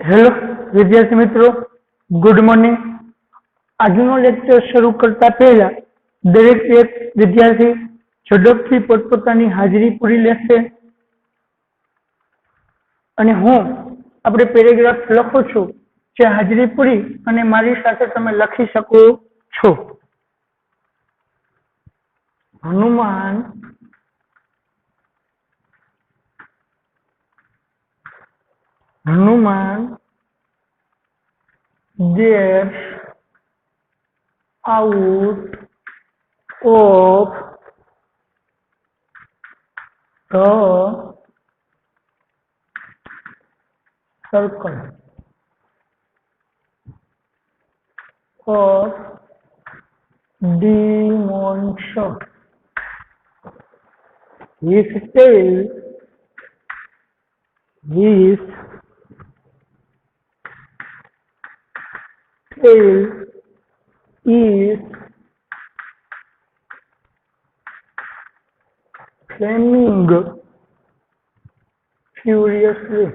Hello विद्यार्थी मित्रों, good morning. આજનો લેક્ચર શરૂ કરતા પહેલા દરેક એક વિદ્યાર્થી ઝડપથી પોતપોતાની હાજરી પૂરી લેશે અને હું આપણે પેરેગ્રાફ લખું છું જે હાજરી પૂરી અને મારી સાથે તમે લખી શકો છો। Hanuman gets out of the circle of demons. His tail is flaming furiously.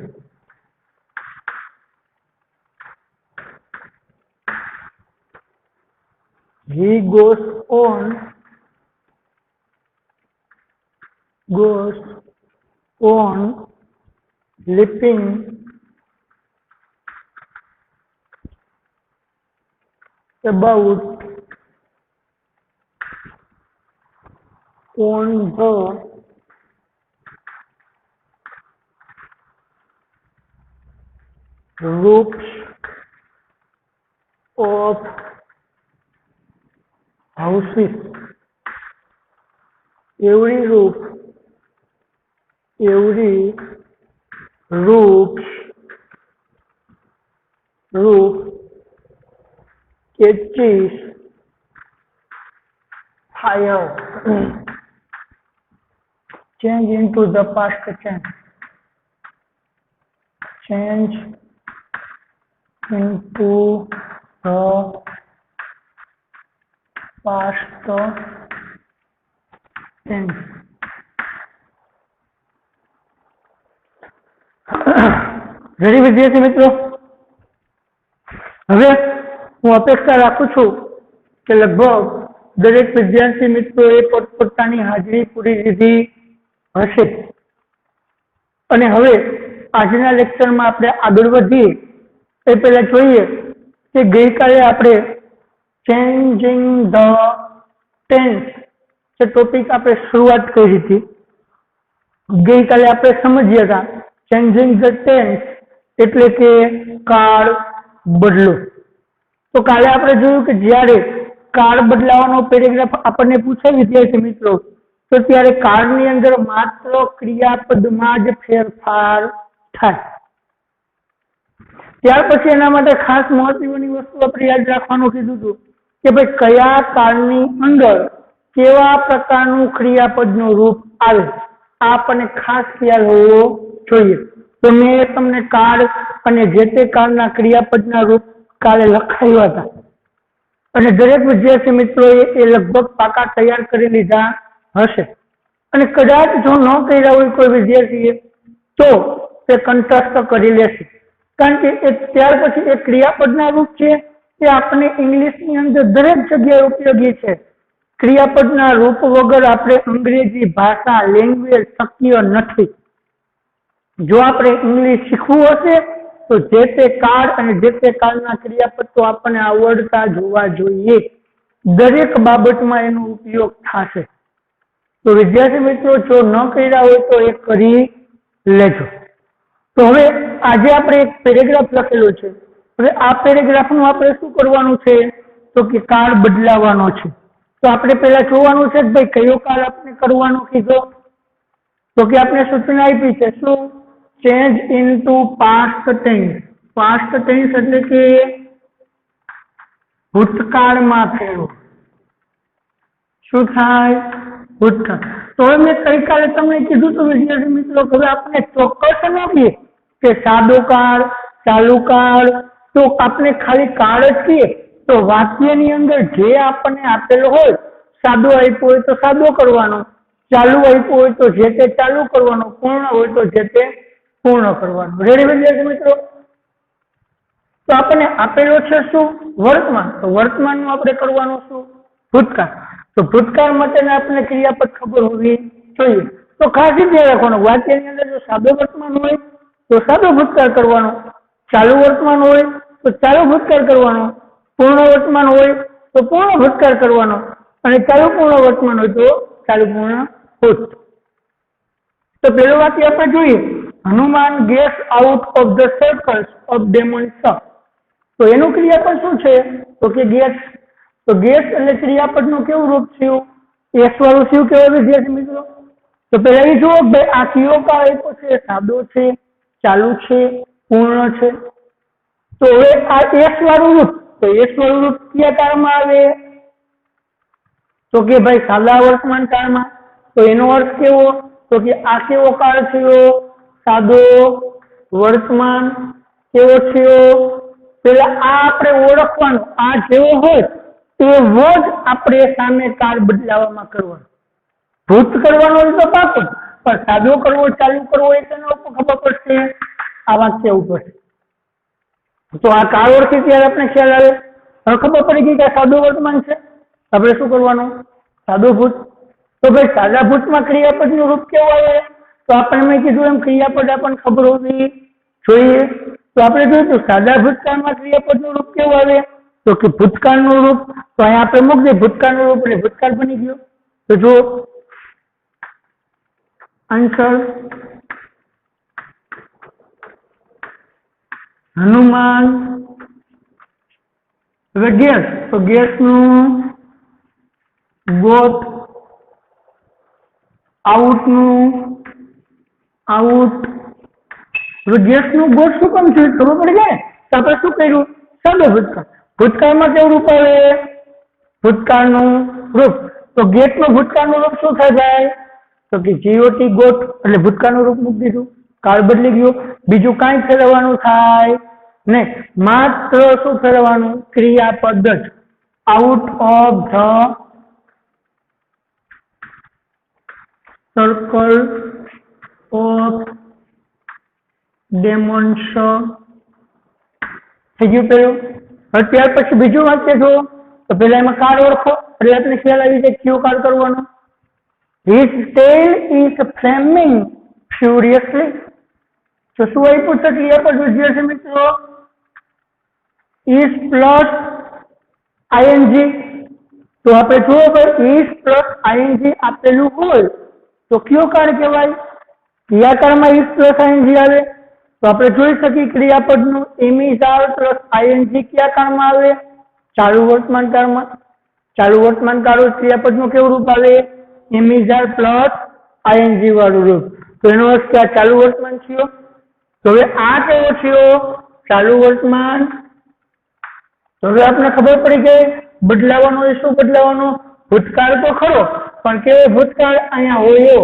He goes on leaping about on the roofs of houses. Every roof catches fire. Change into the past tense. Change into the past tense. Ready વિદ્યાર્થી મિત્રો, હવે હું અપેક્ષા રાખું છું કે લગભગ દરેક વિદ્યાર્થી મિત્રોએ પોતપોતાની હાજરી પૂરી લીધી હશે અને હવે આજના લેક્ચરમાં આપણે આગળ વધીએ એ પહેલા જોઈએ કે ગઈકાલે આપણે ચેન્જિંગ ધ ટેન્સ જે ટોપિક આપણે શરૂઆત કરી હતી, ગઈકાલે આપણે સમજ્યા હતા ચેન્જિંગ ધ ટેન્સ એટલે કે કાળ બદલો। તો કાલે આપણે જોયું કે જ્યારે કાળ બદલાવાનો પેરેગ્રાફ આપણને પૂછે વિદ્યાર્થી મિત્રો તો ત્યારે કાળની અંદર માત્ર ક્રિયાપદમાં જ ફેરફાર થાય। ત્યાર પછી એના માટે ખાસ મહત્વની વસ્તુ આપણે યાદ રાખવાનું કીધું હતું કે ભાઈ કયા કાળની અંદર કેવા પ્રકારનું ક્રિયાપદનું રૂપ આવે આ આપણને ખાસ ખ્યાલ હોવો જોઈએ। તો મેં તમને કાળ અને જે તે કાળના ક્રિયાપદના રૂપ કાલે લખાવ્યા હતા અને દરેક વિદ્યાર્થી મિત્રોએ એ લગભગ પાકા તૈયાર કરી લીધા હશે અને કદાચ જો ન કર્યા હોય કોઈ વિદ્યાર્થીએ તો તે કંઠસ્થ કરી લેશે, કારણ કે ત્યાર પછી એ ક્રિયાપદના રૂપ છે એ આપણે ઇંગ્લિશની અંદર દરેક જગ્યાએ ઉપયોગી છે। ક્રિયાપદના રૂપ વગર આપણે અંગ્રેજી ભાષા લેંગ્વેજ શક્ય નથી। જો આપણે ઇંગ્લિશ શીખવું હશે તો જે તે કાળ અને જે તે કાળના ક્રિયાપદ તો આપણને આવડતા જોવા જોઈએ, દરેક બાબતમાં એનો ઉપયોગ થશે। તો વિદ્યાર્થી મિત્રો જો ન કર્યા હોય તો એ કરી લેજો। તો હવે આજે આપણે એક પેરેગ્રાફ લખેલો છે, હવે આ પેરેગ્રાફનું આપણે શું કરવાનું છે તો કે કાળ બદલાવાનો છે। તો આપણે પહેલા જોવાનું છે કે ભાઈ કયો કાળ આપણે કરવાનો કીધો તો કે આપણે સૂચના આપી છે શું change into past tense. Past tense એટલે કે ભૂતકાળમાં ફેરવો। શું થાય? ભૂતકાળ। તો હવે મેં ગઈકાલે તમને કીધું તો વિદ્યાર્થી મિત્રો હવે આપણે ચોક્કસ આપીએ કે સાદો કાળ ચાલુ કાળ તો આપણે ખાલી કાળ જ કહીએ તો વાક્યની અંદર જે આપણને આપેલો હોય સાદો આપ્યો હોય તો સાદો કરવાનો, ચાલુ આપ્યો હોય તો જે તે ચાલુ કરવાનો, પૂર્ણ હોય તો જે તે પૂર્ણ કરવાનું। રેડી વિદ્યાર્થી મિત્રો? तो आपने आपेलो छे शुं वर्तमान, तो वर्तमाननुं आपणे करवानुं शुं भूतकाळ। तो भूतकाळ माटेने आपने क्रियापद खबर होवी जोईए। तो खास याद राखवानुं वाक्यनी अंदर जो सादो वर्तमान होय तो सादो भूतकाळ करवानो, चालू वर्तमान होय तो चालू भूतकाळ करवानो, पूर्ण वर्तमान होय तो पूर्ण भूतकाळ करवानो અને ચાલુ પૂર્ણ વર્તમાન હોય તો ચાલુ પૂર્ણ ભૂત। તો પેલું વાક્ય આપણે જોઈએ, Hanuman gets out of the circles of demons. તો એનું ક્રિયાપદ શું છે તો કે ગેટ્સ। તો ગેટ્સ એટલે ક્રિયાપદનું કેવું રૂપ થયું? એસ વાળું થયું કેવું વિદ્યાર્થી મિત્રો? તો પેલા એ જુઓ ભાઈ આ કયો કાળ આપ્યો છે? સાદો છે, ચાલુ છે, પૂર્ણ છે। તો હવે આ એસ વાળું રૂપ, તો એસ વાળું રૂપ કયા કાળમાં આવે? તો કે ભાઈ સાદા વર્તમાન કાળમાં। તો એનો અર્થ કેવો? તો કે આ કેવો કાળ થયો? સાદો વર્તમાન કેવો થયો? પેલા આ આપણે ઓળખવાનું, આ જેવો હોય એવો જ આપણે સામે કાળ બદલાવામાં કરવાનો। ભૂત કરવાનો હોય તો પાકો, પણ સાદો કરવો, ચાલુ કરવો એ તેનો ખબર પડશે આ વાક્ય ઉપરથી। તો આ કાળ ઓળખી ત્યારે આપણે ખ્યાલ આવે। હવે ખબર પડી ગઈ કે આ સાદો વર્તમાન છે, આપણે શું કરવાનું? સાદો ભૂત। તો ભાઈ સાદા ભૂતમાં ક્રિયાપદનું રૂપ કેવું આવે? તો આપણે મેં કીધું એમ ક્રિયાપદ આપણને ખબર હોવી જોઈએ। તો આપણે જોયું તો સાદા ભૂતકાળમાં ક્રિયાપદનું રૂપ કેવું આવે? તો કે ભૂતકાળનું રૂપ। તો અહીંયા આપણે મૂકી દઈએ ભૂતકાળનું રૂપ એટલે ભૂતકાળ બની ગયો। તો જો આન્સર હનુમાન। હવે ગેસ, તો ગેસનું ગોટ આઉટનું આઉટ। હવે ગેસનું ગોટ શું કામ છે ખબર પડી જાય? તો આપણે શું કર્યું? સાદો ભૂતકાળ। ભૂતકાળમાં કેવું રૂપ આવે? ભૂતકાળનું રૂપ। તો ગેટનું ભૂતકાળનું રૂપ શું થાય ભાઈ? તો કે જીઓટી ગોટ એટલે ભૂતકાળનું રૂપ મૂકી દીધું, કાળ બદલી ગયો। બીજું કાંઈ ફેરવવાનું થાય નહીં, માત્ર શું ફેરવવાનું? ક્રિયાપદ જ। Out of the circle of demons થઈ ગયું પેલું। હવે ત્યાર પછી બીજું વાક્ય જો, તો પેલા એમાં કાળ ઓળખો એટલે આપણે ખ્યાલ આવી જાય કયો કાળ કરવાનો। His tail is flaming furiously। તો શું આપ્યું છે ક્રિયાપદ વિદ્યાર્થી મિત્રો? is plus ing। તો આપણે જુઓ ભાઈ is પ્લસ ing આપેલું હોય તો કયો કાળ કહેવાય? કયા કાળમાં is પ્લસ ing આવે? તો આપણે જોઈ શકીએ ક્રિયાપદનું ઇમિઝાર પ્લસ ing કયા કાળમાં આવે? ચાલુ વર્તમાન કાળમાં। ચાલુ વર્તમાન કાળ ક્રિયાપદનું કેવું રૂપ આવે? ઇમિઝાર પ્લસ ing વાળું રૂપ। તો એનો અર્થ કે આ ચાલુ વર્તમાન થયો। તો હવે આ કેવો થયો? ચાલુ વર્તમાન। તો હવે આપણે ખબર પડી ગઈ બદલાવાનો એ શું બદલાવાનો? ભૂતકાળ તો ખરો, પણ કેવો ભૂતકાળ? અહીંયા હોય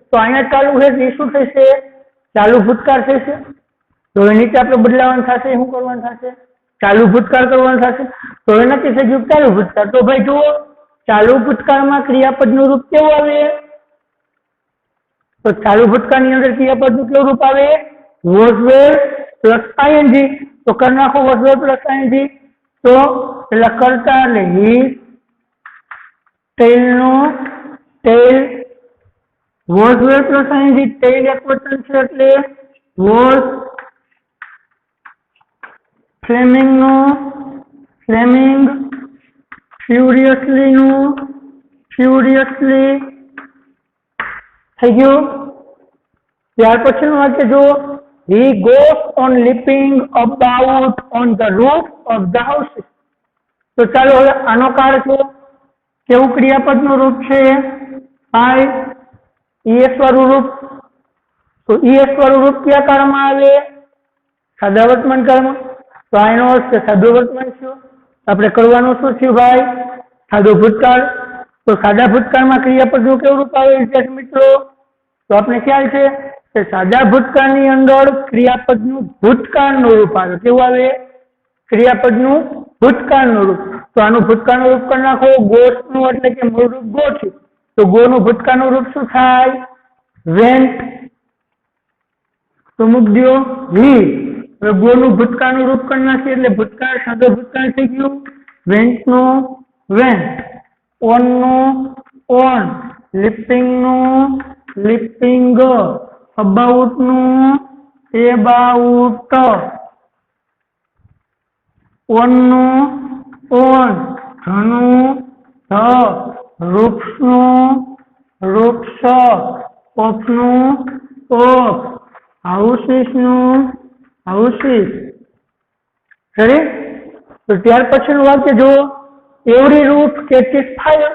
તો અહીંયા ચાલુ છે એ શું થશે? ચાલુ ભૂતકાળ થશે। તો હવે નીચે આપણે બદલાવાનું થશે, શું કરવાનું થશે? ચાલુ ભૂતકાળ કરવાનું થશે। તો હવે નક્કી થઈ ગયું ચાલુ ભૂતકાળ। તો ભાઈ જુઓ ચાલુ ભૂતકાળમાં ક્રિયાપદનું રૂપ કેવું આવે? તો ચાલુ ભૂતકાળની અંદર ક્રિયાપદનું કેવું રૂપ આવે? Was were plus ing। તો કરી નાખો વોઝ વેર પ્લસ ing। તો પેલા કરતા એટલે his tail નો tail, was were plus ing, tail એક વચન છે એટલે વોઝ, ફ્લેમિંગ નો ફ્લેમિંગ, furiously નું furiously થઈ ગયું। ત્યાર પછીનું વાક્ય જો, he goes on leaping about on the roof of the house। તો ચાલો હવે આનો કાળ છે કેવું ક્રિયાપદનું રૂપ છે? es વાળું રૂપ। તો es વાળું રૂપ કયા કાળમાં આવે? સાદા વર્તમાન કાળમાં। તો આ એનો અર્થ છે સાદો વર્તમાન થયો। આપણે કરવાનું શું થયું ભાઈ? સાદો ભૂતકાળ। તો સાદા ભૂતકાળમાં ક્રિયાપદનું કેવું રૂપ આવે વિદ્યાર્થી મિત્રો? તો આપણે ખ્યાલ છે કે સાદા ભૂતકાળની અંદર ક્રિયાપદનું ભૂતકાળનું રૂપ આવે। કેવું આવે? ક્રિયાપદનું ભૂતકાળનું રૂપ। તો આનું ભૂતકાળનું રૂપ કરી નાખો ગોસનું, એટલે કે મૂળ રૂપ ગો છે। તો ગોનું ભૂતકાળનું રૂપ શું થાય? વેન્ટ। તો મૂકી દો he। હવે ગોનું ભૂતકાળનું રૂપ કરી નાખીએ એટલે ભૂતકાળ સાદો ભૂતકાળ થઈ ગયું. વેન્ટનું વેન્ટ, ઓનનું ઓન, લિપિંગનું લિપિંગ, અબાઉટનું એબાઉટ, ઓનનું ઓન, ધનું ધ, વૃક્ષનું વૃક્ષ, ઓફનું ઓફ, હાઉસીસનું હાઉસીસ. રેડી? તો ત્યાર પછીનું વાક્ય જુઓ, એવરી રૂફ કેચીસ ફાયર.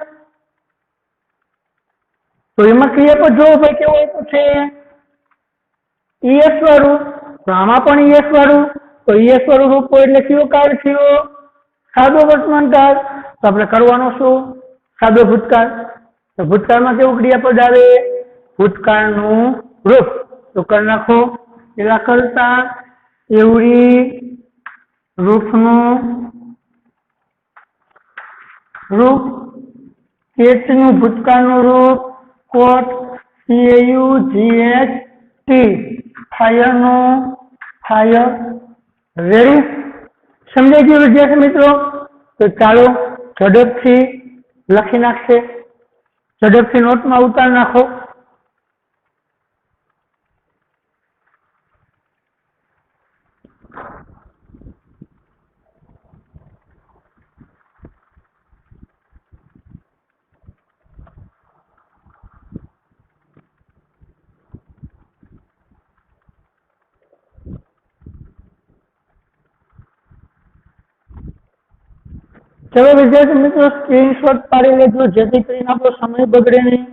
તો એમાં ક્રિયાપદ જોવો ભાઈ કેવું આપ્યું છે, ઈએસ વાળું. તો આમાં પણ ઈએસ વાળું. તો ઈએસ વાળું રૂપ હોય એટલે કયો કાળ થયો, સાદો વર્તમાન કાળ. તો આપણે કરવાનો શું, સાદો ભૂતકાળ. તો ભૂતકાળમાં કેવું ક્રિયાપદ આવે, ભૂતકાળનું રૂપ. તો કરી નાખો, પેલા કરતા એવરી રૂપનું રૂપ, કેચનું ભૂતકાળનું રૂપ, કોટ CAUGHT, ફાયરનું ફાયર. રેડી? સમજાઈ ગયું વિદ્યાર્થી મિત્રો? તો ચાલો ઝડપથી લખી નાખશે, ઝડપથી નોટમાં ઉતાર નાખો. ચલો વિદ્યાર્થી મિત્રો સ્ક્રીનશોટ પાડી લેજો જેથી કરીને આપણો સમય બગડે નહીં.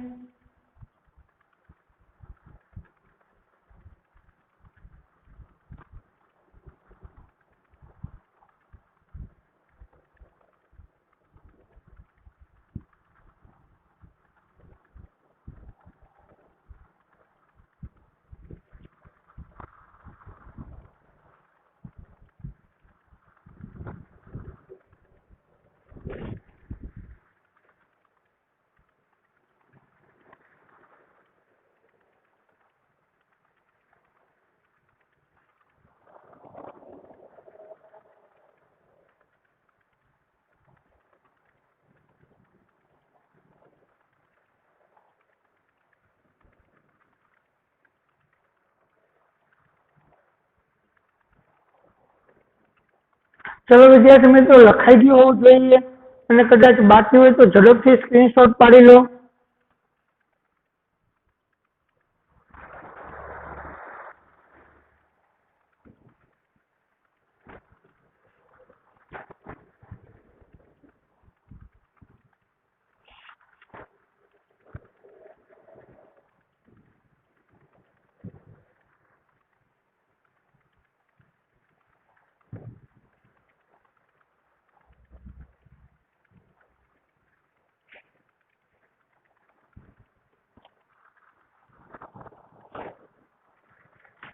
ચલો વિદ્યાર્થી મિત્રો લખાઈ ગયું હોવું જોઈએ, અને કદાચ બાકી હોય તો ઝડપથી સ્ક્રીનશોટ પાડી લો.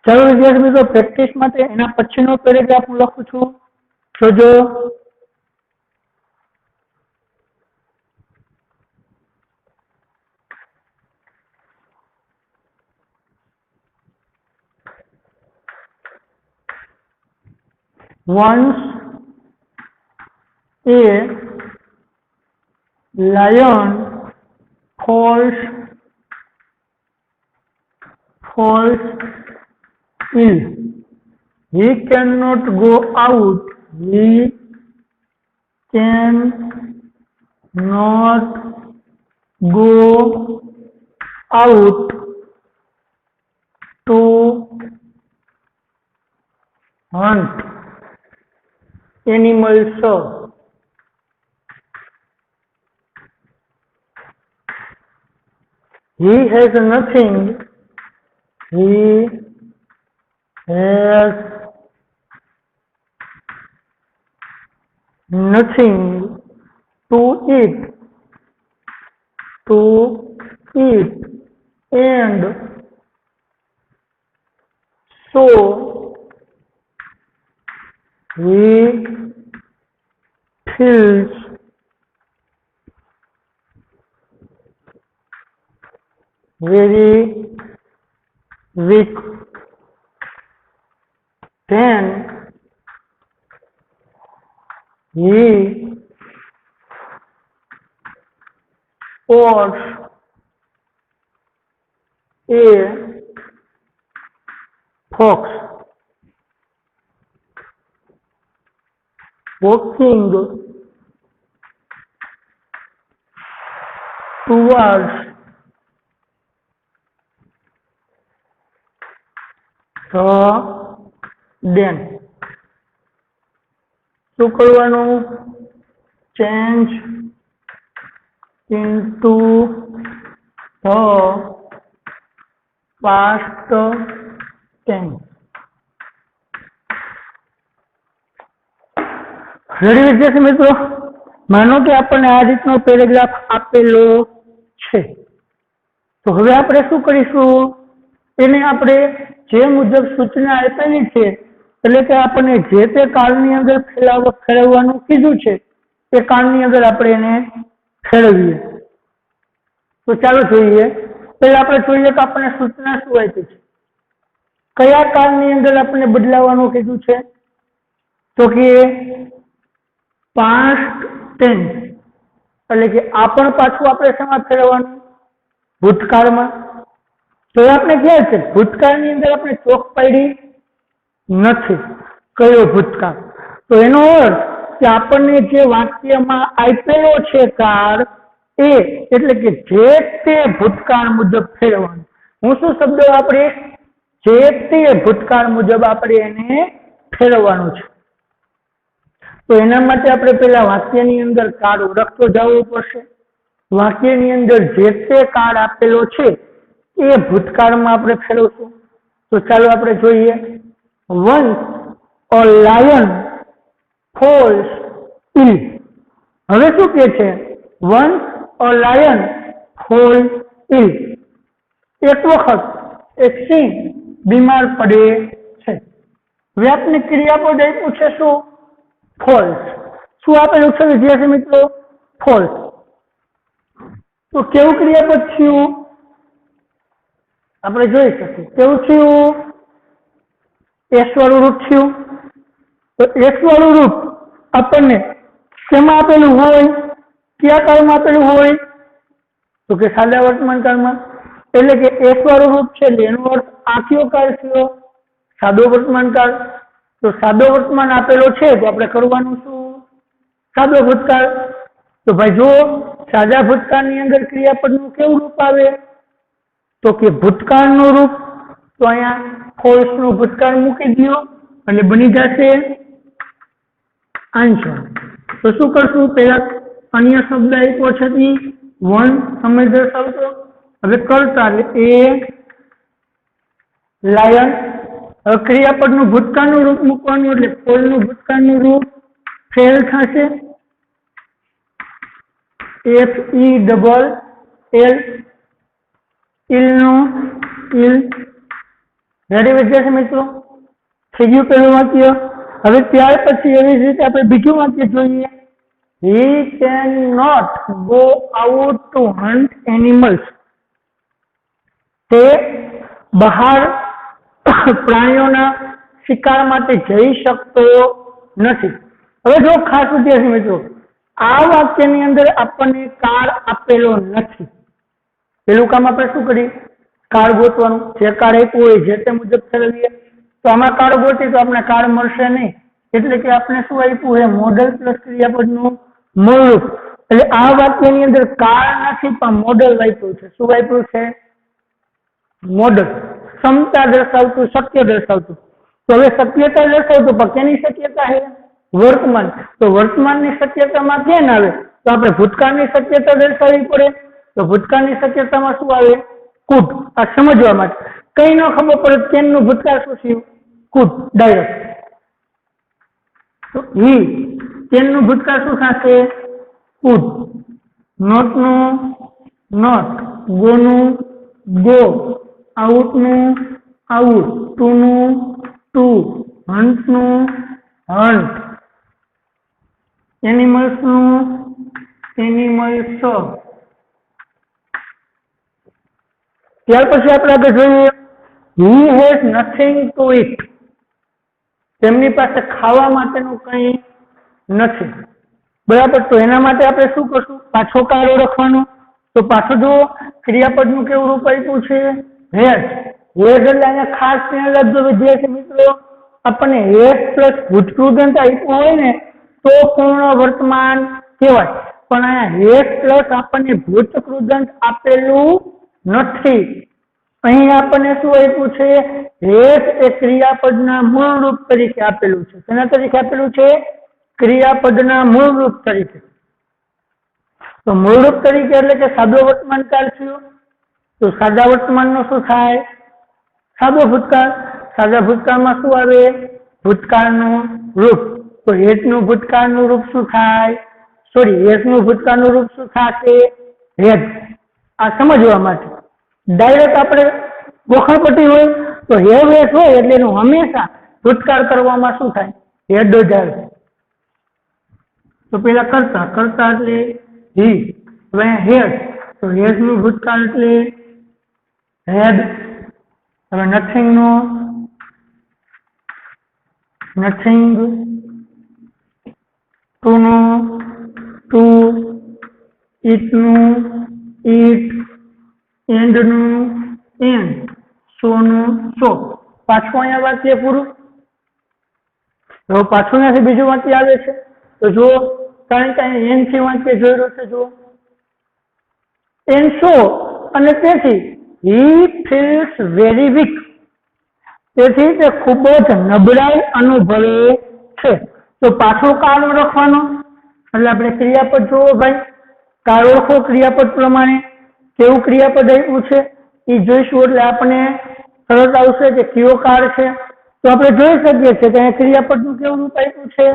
ચલો વિદ્યાર્થી મિત્રો પ્રેક્ટિસ માટે એના પછીનો પેરેગ્રાફ હું લખું છું, જોજો. Once a lion falls ill. He cannot go out. He cannot go out to hunt animals. He has nothing. He has nothing to eat. And so he feels very weak. then he was a fox walking towards the den. શું કરવાનું? Change into the past tense. Ready વિદ્યાર્થી મિત્રો, માનો કે આપણને આ રીતનો paragraph આપેલો છે, તો હવે આપણે શું કરીશું? એને આપણે જે મુજબ સૂચના આપેલી છે, એટલે કે આપણને જે તે કાળની અંદર ફેરવવાનું કીધું છે તે કાળની અંદર આપણે એને ફેરવીએ. તો ચાલો જોઈએ. પહેલા આપણે જોઈએ કે આપણને સૂચના શું આપી છે, કયા કાળની અંદર આપણને બદલાવાનું કીધું છે? તો કે પાસ્ટ ટેન્સ, એટલે કે આ પણ પાછું આપણે શેમાં ફેરવવાનું? ભૂતકાળમાં. તો આપણે ખ્યાલ છે ભૂતકાળની અંદર આપણે ચોક પાડી નથી, કયો ભૂતકાળ? તો એનો અર્થ કે આપણને જે વાક્યમાં આપેલો છે કાળ એ, એટલે કે જે તે ભૂતકાળ મુજબ ફેરવવાનું. હું શું શબ્દ વાપરીશ? જે તે ભૂતકાળ મુજબ આપણે એને ફેરવવાનું છે. તો એના માટે આપણે પેલા વાક્યની અંદર કાળ ઓળખતો જવું પડશે. વાક્યની અંદર જે તે કાળ આપેલો છે એ ભૂતકાળમાં આપણે ફેરવશું. તો ચાલો આપણે જોઈએ. Once a lion falls ill. હવે શું કે છે? Once a lion falls ill. એક વખત એક સિંહ બીમાર પડે છે. હવે આપણે ક્રિયાપદ આપ્યું છે શું? ફોલ્સ. શું આપેલું છે વિદ્યાર્થી મિત્રો? ફોલ્સ. તો કેવું ક્રિયાપદ થયું? આપણે જોઈ શકીએ કેવું થયું? એસ વાળું રૂપ થયું. તો એસ વાળું રૂપ આપણને શેમાં આપેલું હોય? કયા કાળમાં આપેલું હોય? તો કે સાદા વર્તમાન કાળમાં. એટલે કે એસ વાળું રૂપ છે એટલે એનો અર્થ આ કયો કાળ થયો? સાદો વર્તમાન કાળ. તો સાદો વર્તમાન આપેલો છે તો આપણે કરવાનું શું? સાદો ભૂતકાળ. તો ભાઈ જો સાદા ભૂતકાળની અંદર ક્રિયાપદનું કેવું રૂપ આવે? તો કે ભૂતકાળનું રૂપ. તો અહીંયા ફોલ્સનું ભૂતકાળ મૂકી દો એટલે બની જશે આન્સર. તો શું કરશું? પેલા અન્ય શબ્દ આપ્યો છે વન સમય દર્શાવતો. હવે કરતા એટલે એ લાયન. હવે ક્રિયાપદનું ભૂતકાળનું રૂપ મૂકવાનું એટલે ફોલનું ભૂતકાળનું રૂપ ફેલ થશે. FELL. ઇલનું ઇલ. રેડી વિદ્યાર્થી મિત્રો? થઈ ગયું પેલું વાક્ય. હવે ત્યાર પછી એવી જ રીતે આપણે બીજું વાક્ય જોઈએ. He cannot go out to hunt animals. તે બહાર પ્રાણીઓના શિકાર માટે જઈ શકતો નથી. હવે જો ખાસ વિદ્યાર્થી મિત્રો, આ વાક્યની અંદર આપણને કાળ આપેલો નથી. પેલું કામ આપણે શું કરીએ? કાળ ગોતવાનું. જે કાળ આપ્યું હોય જે તે મુજબ ફેરવીએ. તો આમાં કાળ ગોતી તો આપણે કાળ મળશે નહીં. એટલે કે આપણે શું આપ્યું છે? મોડલ પ્લસ ક્રિયાપદનું મૂળરૂપ. એટલે આ વાક્યની અંદર કાળ નથી પણ મોડલ આપ્યું છે. શું આપ્યું છે? મોડલ. ક્ષમતા દર્શાવતું, શક્ય દર્શાવતું. તો હવે શક્યતા દર્શાવતું પણ કેની શક્યતા છે? વર્તમાન. તો વર્તમાનની શક્યતામાં કેન આવે? તો આપણે ભૂતકાળની શક્યતા દર્શાવવી પડે. તો ભૂતકાળની શક્યતામાં શું આવે? કુડ. આ સમજવા માટે કઈ ન ખબર પડે કેનનું ભૂતકાળ શું થયું? કુડ. ડાયરેક્ટ. તો હી કેનનું ભૂતકાળ શું થશે? કુડ. નોટનું નોટ. ગોનું ગો. આઉટનું આઉટ. ટુનું ટુ. હન્ટનું હન્ટ. એનિમલ્સનું એનિમલ્સ. ત્યાર પછી આપણે આગળ જોઈએ. He has nothing to eat. તેમની પાસે ખાવા માટેનું કંઈ નથી, બરાબર। તો એના માટે આપણે શું કરશું? પાછો કાળ ઓળખવાનો। તો પાછો જો ક્રિયાપદનું કેવું રૂપ આપ્યું છે? હેઝ। હેઝ એટલે અહીંયા ખાસ ધ્યાન રાખજો વિદ્યાર્થી મિત્રો, આપણને હેઝ પ્લસ ભૂતકૃદંત આપ્યું હોય ને તો પૂર્ણ વર્તમાન કહેવાય, પણ અહીંયા હેઝ પ્લસ આપણને ભૂતકૃદંત આપેલું નથી। અહીં આપણને શું આપ્યું છે? હેઝ એ ક્રિયાપદના મૂળ રૂપ તરીકે આપેલું છે। શેના તરીકે આપેલું છે? ક્રિયાપદના મૂળ રૂપ તરીકે। તો મૂળ રૂપ તરીકે એટલે કે સાદો વર્તમાન કાળ થયો। તો સાદા વર્તમાનનો શું થાય? સાદો ભૂતકાળ। સાદા ભૂતકાળમાં શું આવે? ભૂતકાળનું રૂપ। તો હેઝનું ભૂતકાળનું રૂપ શું થાય? હેઝનું ભૂતકાળનું રૂપ શું થશે? હેઝ। આ સમજવા માટે ડાયરેક્ટ આપણે ગોખણપટ્ટી હોય તો હેવ હેઝ હોય એટલે એનું હંમેશા ભૂતકાળ કરવામાં શું થાય? હેડ જ આવે। તો પેલા કરતા કરતા એટલે હી, હવે હેઝ, તો હેઝનું ભૂતકાળ એટલે હેડ। હવે નથિંગ નું નથિંગ, ટુ નું ટુ, ઈટ નું ઈટ, એન્ડ નું એન્ડ, સો નું સો। પાછું અહીંયા વાક્ય પૂરું। તો પાછું ત્યાંથી બીજું વાક્ય આવે છે। તો જો કારણ કે અહીંયા એન થી વાક્ય જોઈ રહ્યું છે, જુઓ એન સો, અને તેથી હી ફીલ્સ વેરી વીક, તેથી તે ખૂબ જ નબળાઈ અનુભવે છે। તો પાછો કાળ ઓળખવાનો એટલે આપણે ક્રિયાપદ જોવો ભાઈ, કાળ ઓળખો ક્રિયાપદ પ્રમાણે। કેવું ક્રિયાપદ આપ્યું છે એ જોઈશું એટલે આપણે તરત આવશે કે કયો કાળ છે। તો આપણે જોઈ શકીએ છીએ કે અહીંયા ક્રિયાપદનું કેવું રૂપ આપ્યું છે?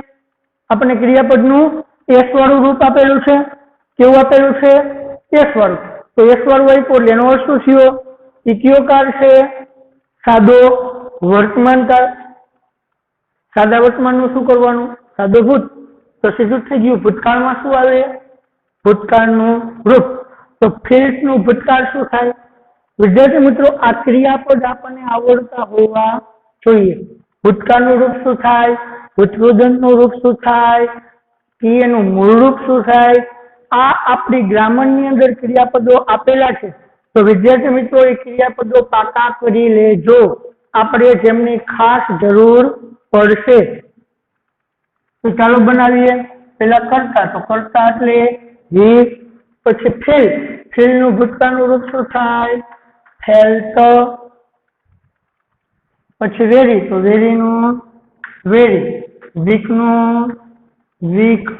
આપણને ક્રિયાપદનું એસ વાળું રૂપ આપેલું છે। કેવું આપેલું છે? એસ વાળું। તો એસ વાળું આપ્યું એટલે એનો અર્થ શું થયો? એ કયો કાળ છે? સાદો વર્તમાન કાળ। સાદા વર્તમાનનું શું કરવાનું? સાદો ભૂત। તો સીધું થઈ ગયું। ભૂતકાળમાં શું આવે? ભૂતકાળનું રૂપ। તો ફીલ્સનું ભૂતકાળ શું થાય? વિદ્યાર્થી મિત્રો, આ ક્રિયાપદ આપણને આવડતા હોવા જોઈએ। ભૂતકાળનું રૂપ શું થાય? ભૂતકૃદંતનું રૂપ શું થાય? એનું મૂળ રૂપ શું થાય? આ આપણી ગ્રામરની અંદર ક્રિયાપદો આપેલા છે। તો વિદ્યાર્થી મિત્રો, એ ક્રિયાપદો પાકા કરી લેજો, આપણે જેમની ખાસ જરૂર પડશે। તો ચાલો બનાવીએ। પેલા કરતા, તો કરતા એટલે હી, પછી ફેલ, ફેલનું ભૂતકાળનું રૂપ શું થાય? ફેલ્ટ। પછી વેરી, તો વેરીનું વેરી, વીકનું વીક।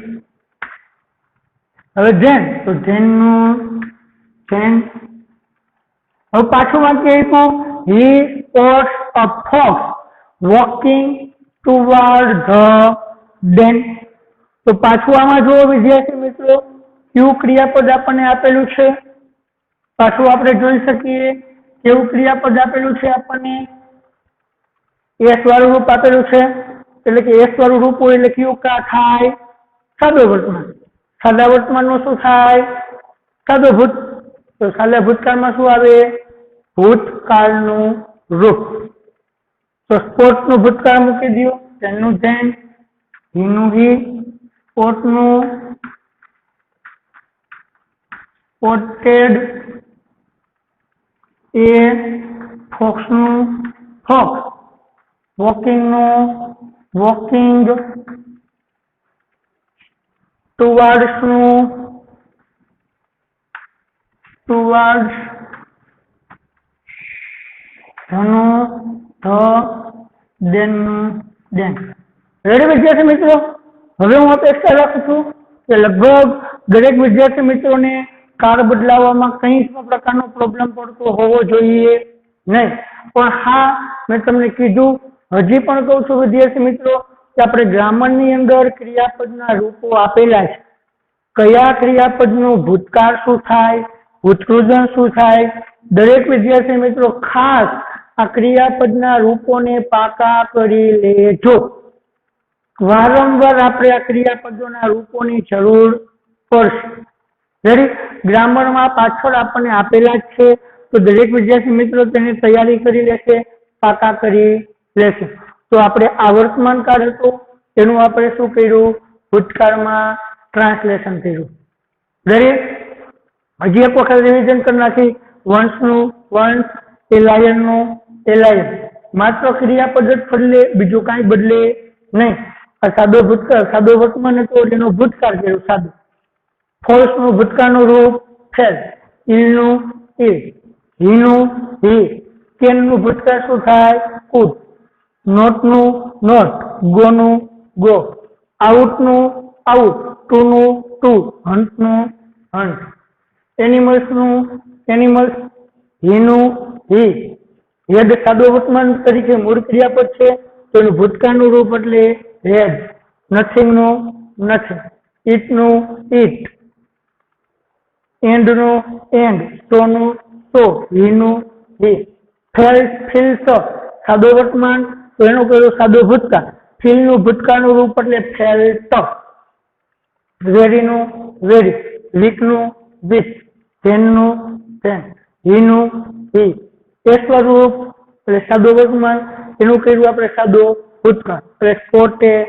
હવે ધેન, તો ધેનનું ધેન। હવે પાછું વાક્ય આપ્યું, he spots a fox walking toward the den. તો પાછું આમાં જુઓ વિદ્યાર્થી મિત્રો, કયું ક્રિયાપદ આપણને આપેલું છે? પાછું આપણે જોઈ શકીએ કેવું ક્રિયાપદ આપેલું છે આપણને? એસ વાળું રૂપ આપેલું છે। એટલે કે એસ વાળું રૂપ હોય એટલે કયું કા થાય? સાદો વર્તમાન। સાદા વર્તમાનમાં શું થાય? સાદો ભૂત। તો સાદા ભૂતકાળમાં શું આવે? ભૂતકાળનું રૂપ। તો સ્પોર્ટનું ભૂતકાળ મૂકી દો, તેનું ધેન, હીનું હી, સ્પોર્ટનું સ્પોટેડ, એ ફોક્સનું ફોક્સ, વોકિંગનું વોકિંગ, ટુવાર્ડ્સનું ટુવાર્ડ્સ, ધનું ધ, દેનનું દેન। રેડી વિદ્યાર્થી મિત્રો? હવે હું અપેક્ષા રાખું છું કે લગભગ દરેક વિદ્યાર્થી મિત્રોને કાળ બદલાવવામાં કંઈ પણ પ્રકારનો પ્રોબ્લેમ પડતો હોવો જોઈએ નહીં। પણ હા, મેં તમને કીધું, હજી પણ કહું છું વિદ્યાર્થી મિત્રો કે આપણે ગ્રામરની અંદર ક્રિયાપદના રૂપો આપેલા છે। કયા ક્રિયાપદનું ભૂતકાળ શું થાય, ભૂતકૃદંત શું થાય, દરેક વિદ્યાર્થી મિત્રો ખાસ આ ક્રિયાપદના રૂપોને પાકા કરી લેજો। વારંવાર આપણે આ ક્રિયાપદોના રૂપોની જરૂર પડશે। રેડી? ગ્રામરમાં પાછળ આપણને આપેલા જ છે, તો દરેક વિદ્યાર્થી મિત્રો તેની તૈયારી કરી લેશે, પાકા કરી લેશે। તો આપણે આ વર્તમાન કાળ હતું એનું આપણે શું કર્યું? ભૂતકાળમાં ટ્રાન્સલેશન કર્યું. દરેક હજી એક વખત રિવિઝન કરી નાખી. વંશનું વંશ, એ લાયનનું એ લાયન. માત્ર ક્રિયાપદ જ બદલે, બીજું કાંઈ બદલે નહીં. આ સાદો ભૂતકાળ, સાદો વર્તમાન હતો એનો ભૂતકાળ કર્યું સાદું. ફોલ્સનું ભૂતકાળનું રૂપ ફેલ, ઈલનું ઈલ, હીનું હી, કેનનું ભૂતકાળ શું થાય? કુદ, નોટનું નોટ, ગોનું ગો, આઉટનું આઉટ, ટુનું ટુ, હંટનું હંટ, એનિમલ્સનું એનિમલ્સ, હીનું હી. હેડ સાદો વર્તમાન તરીકે મૂળ ક્રિયાપદ છે તો એનું ભૂતકાળનું રૂપ એટલે હેડ. નથિંગનું નથિંગ, ઈટનું ઈટ, એન્ડનું એન્ડ, સ્ટોનું સ્ટો, હીનું હી. ફિલ્સ સાદો વર્તમાન તો એનું કહેલું સાદો ભૂતકાળ. ફિલનું ભૂતકાળનું રૂપ એટલે ફેલ્ટ. વેરીનું વેરી, વીકનું વીક, ધેનનું ધેન, હીનું હી. એ સ્વરૂપ એટલે સાદો વર્તમાન એનું કર્યું આપણે સાદો ભૂતકાળ એટલે સ્પોટેડ.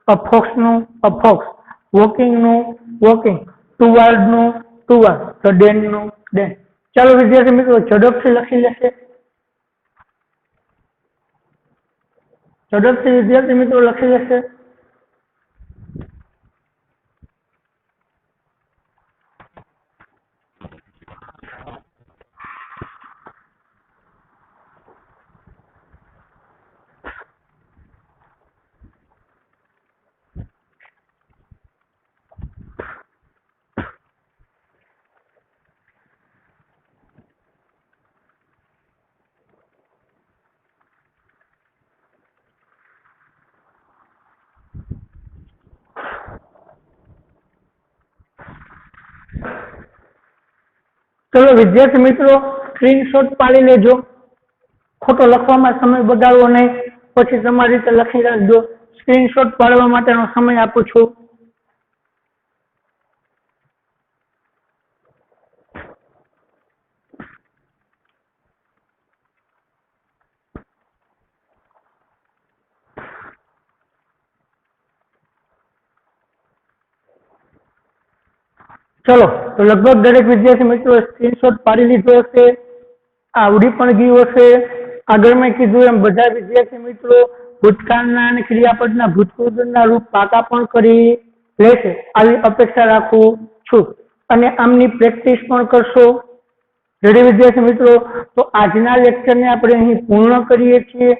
અફોક્સનું અફોક્સ, વોકિંગનું વોકિંગ, ટુવાર્ડનું ટુવાર્ડ, ધ ડેનનું ડેન. ચાલો વિદ્યાર્થી મિત્રો ઝડપથી લખી લેશે. ઝડપથી વિદ્યાર્થી મિત્રો લખી લેશે. ચલો વિદ્યાર્થી મિત્રો સ્ક્રીનશોટ પાડી લેજો. ખોટો લખવામાં સમય બગાડવો નહીં. પછી તમારી રીતે લખી રાખજો. સ્ક્રીનશોટ પાડવા માટેનો સમય આપું છું. ચલો તો લગભગ દરેક વિદ્યાર્થી મિત્રો સ્ક્રીનશોટ પાડી લીધો હશે, આવડી પણ ગયું હશે. આગળ મેં કીધું એમ બધા વિદ્યાર્થી મિત્રો ભૂતકાળના અને ક્રિયાપદના ભૂતપૂર્વના રૂપ પાકા પણ કરી લેશે આવી અપેક્ષા રાખું છું. અને આમની પ્રેક્ટિસ પણ કરશો. રેડી વિદ્યાર્થી મિત્રો? તો આજના લેક્ચરને આપણે અહીં પૂર્ણ કરીએ છીએ.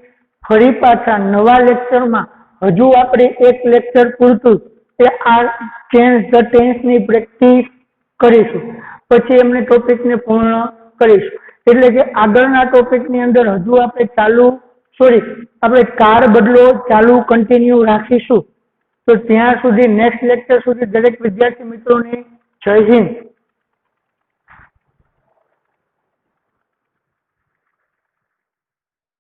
ફરી પાછા નવા લેક્ચરમાં હજુ આપણે એક લેક્ચર પૂરતું એ આ ચેન્જ ધ ટેન્સની પ્રેક્ટિસ કરીશું. પછી એમને ટોપિકને પૂર્ણ કરીશું. એટલે કે આગળના ટોપિકની અંદર હજુ આપણે કાર બદલો ચાલુ કન્ટિન્યુ રાખીશું. તો ત્યાં સુધી નેક્સ્ટ લેક્ચર સુધી દરેક વિદ્યાર્થી મિત્રોને જય હિન્દ.